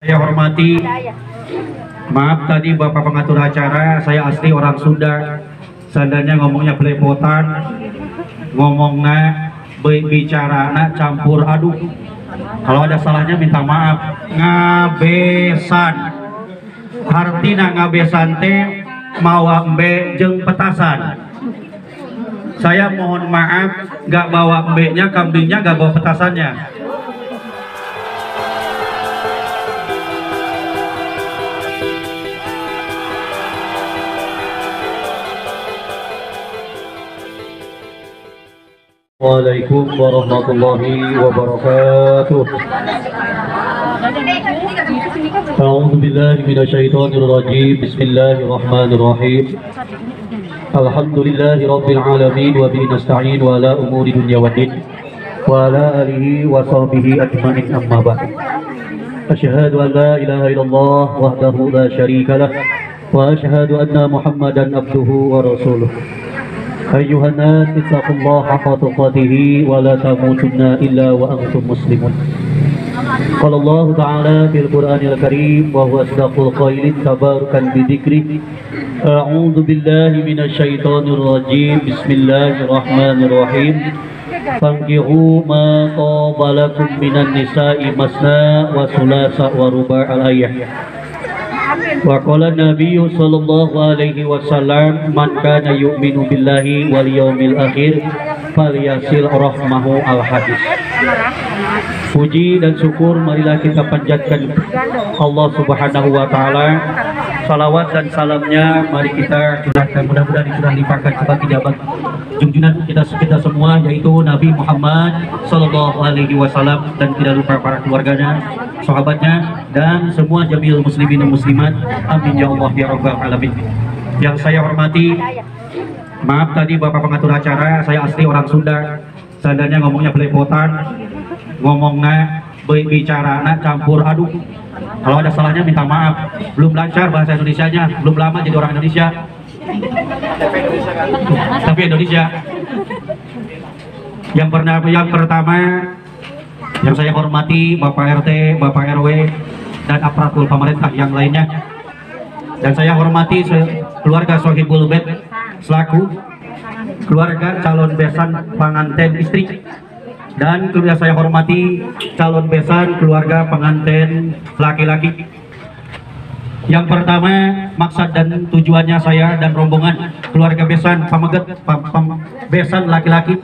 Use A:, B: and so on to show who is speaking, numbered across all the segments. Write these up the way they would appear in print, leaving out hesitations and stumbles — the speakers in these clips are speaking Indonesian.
A: Saya hormati, maaf tadi Bapak pengatur acara, saya asli orang Sunda. Seandainya ngomongnya belepotan, ngomongnya bicarana campur aduk. Kalau ada salahnya minta maaf. Ngabesan, artina ngabesan teh mawa embe jeung petasan. Saya mohon maaf, gak bawa embe-nya, kambingnya gak bawa petasannya. Waalaikumsalam warahmatullahi wabarakatuh. A'udzu billahi minasyaitonir rajim. Bismillahirrahmanirrahim. Alhamdulillahi rabbil alamin wa bihi nasta'in wa ala umuri dunya waddin wa ala alihi wa sahbihi ajma'in, amma ba'd. Asyhadu an la ilaha illallah wahdahu la syarika lah wa asyhadu anna Muhammadan abduhu wa rasuluh. Ayuhan nas ittaqullaha haqqa tuqatih wa la tamutunna illa wa antum muslimun. Qala Allah ta'ala fil Qur'anil Karim wa huwa asdaqul qailin tabarakan bi dzikrih. A'udzu billahi minasy syaithanir rajim. Bismillahirrahmanirrahim. Fankihu ma qabalakum minan nisa'i masna wa sulasa wa ruba' al-ayah. Wa qala Nabiyyu sallallahu alaihi wasallam, man kana yu'minu billahi wal yawmil akhir falyasil rahmahu al hadis. Puji dan syukur marilah kita panjatkan Allah Subhanahu wa taala. Salawat dan salamnya mari kita curahkan, mudah-mudahan dicurah limpahkan kepada jabat junjungan kita semua, yaitu Nabi Muhammad sallallahu alaihi wasallam, dan tidak lupa para keluarganya, sahabatnya, dan semua jami'ul muslimin dan muslimat. Amin ya Allah ya rabbal alamin. Yang saya hormati, maaf tadi Bapak pengatur acara, saya asli orang Sunda. Seandainya ngomongnya belepotan, ngomongnya bicarana campur aduk. Kalau ada salahnya minta maaf. Belum lancar bahasa Indonesianya, belum lama jadi orang Indonesia. Tapi Indonesia. Yang pertama yang saya hormati Bapak RT, Bapak RW, dan aparatur pemerintah yang lainnya. Dan saya hormati keluarga Sohibul Bait selaku keluarga calon besan pengantin istri. Dan keluarga saya hormati calon besan keluarga pengantin laki-laki. Yang pertama, maksud dan tujuannya saya dan rombongan keluarga besan besan laki-laki,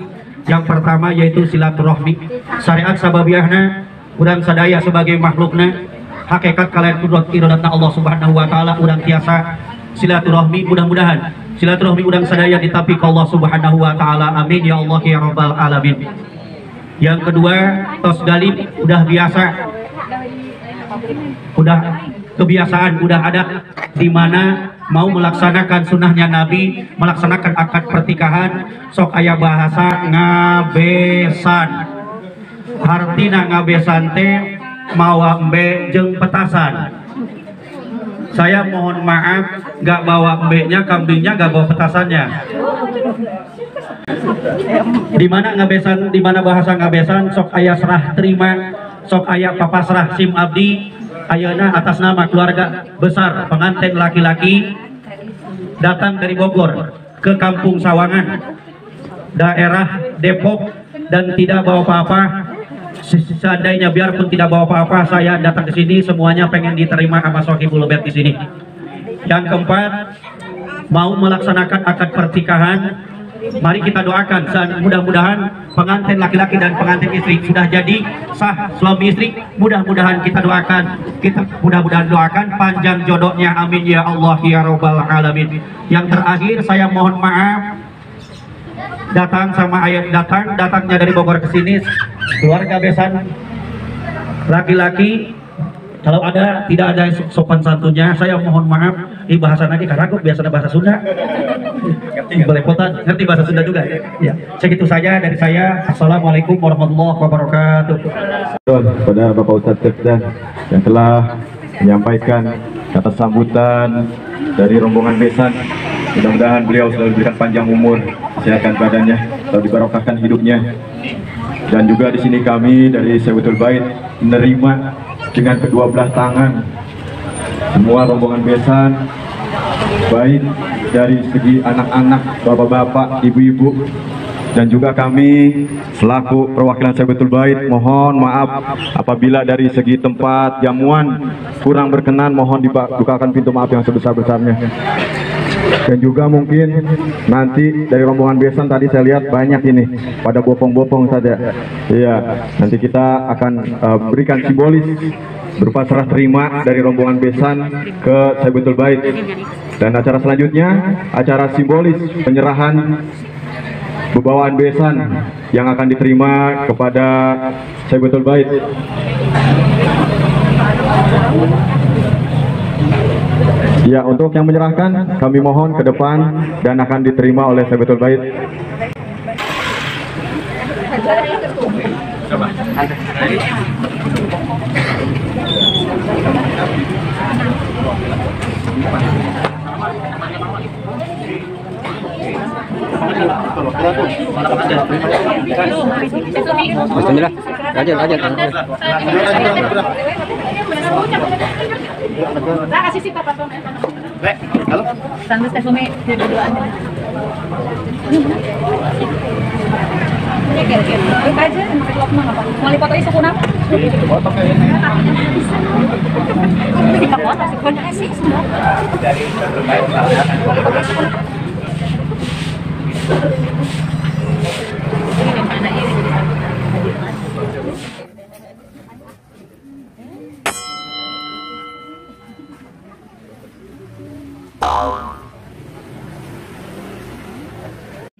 A: yang pertama yaitu silaturahmi. Syariat sababiyahna urang sadaya sebagai makhlukna, hakikat kalian kudrat iradatna Allah Subhanahu wa taala, urang tiasa silaturahmi. Mudah-mudahan silaturahmi urang sadaya ditapi ke Allah Subhanahu wa taala. Amin ya Allah ya rabbal alamin. Yang kedua, tos galib udah biasa, udah kebiasaan, udah ada, di mana mau melaksanakan sunnahnya Nabi, melaksanakan akad pertikahan, sok aya bahasa ngabesan. Artina ngabesan teh mawa embe jeung petasan. Saya mohon maaf, gak bawa embe-nya, kambingnya gak bawa petasannya. Di mana ngabesan, di mana bahasa ngabesan, sok aya serah terima, sok aya papasrah sim abdi. Ayeuna atas nama keluarga besar pengantin laki-laki datang dari Bogor ke Kampung Sawangan, daerah Depok, dan tidak bawa apa-apa. Seandainya biarpun tidak bawa apa-apa, saya datang ke sini semuanya pengen diterima sama Sohibul Bait di sini. Yang keempat, mau melaksanakan akad pertikahan. Mari kita doakan, mudah-mudahan pengantin laki-laki dan pengantin istri sudah jadi sah suami istri. Mudah-mudahan kita doakan, panjang jodohnya. Amin ya Allah ya rabbal alamin. Yang terakhir, saya mohon maaf, datangnya dari Bogor ke sini keluarga besan laki-laki. Kalau ada tidak ada sopan santunnya, saya mohon maaf. Ini bahasa lagi karagok, biasanya bahasa Sunda. Belepotan, ngerti bahasa Sunda juga. Ya, segitu saja dari saya. Assalamualaikum warahmatullahi wabarakatuh.
B: Kepada Bapak Ustadz Sekda yang telah menyampaikan kata sambutan dari rombongan besan. Mudah-mudahan beliau selalu diberikan panjang umur, kesehatan badannya, selalu dibarokahkan hidupnya. Dan juga di sini kami dari Sohibul Bait menerima dengan kedua belah tangan semua rombongan besan, baik dari segi anak-anak, bapak-bapak, ibu-ibu, dan juga kami selaku perwakilan Sahibatul Bait mohon maaf apabila dari segi tempat jamuan kurang berkenan, mohon dibukakan pintu maaf yang sebesar-besarnya. Dan juga mungkin nanti dari rombongan besan tadi saya lihat banyak ini pada bopong-bopong saja. Iya, nanti kita akan berikan simbolis berupa serah terima dari rombongan besan ke Sahibatul Bait. Dan acara selanjutnya acara simbolis penyerahan bebawaan besan yang akan diterima kepada Sahibatul Bait. Ya, untuk yang menyerahkan kami mohon ke depan dan akan diterima oleh Sahibatul Bait.
C: Bismillah. Lanjut.
D: Kasih sih Papa Tom. Halo. Sangus teh Sumi berduaan. Ya kira-kira. Baik aja pakai vlog mah apa? Mau lipat isu kuna? Foto kayaknya. Kita foto sih kuna sih semua. Dari berbagai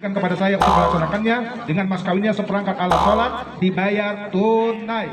E: kepada saya untuk melaksanakannya dengan mas kawinnya seperangkat alat sholat dibayar tunai.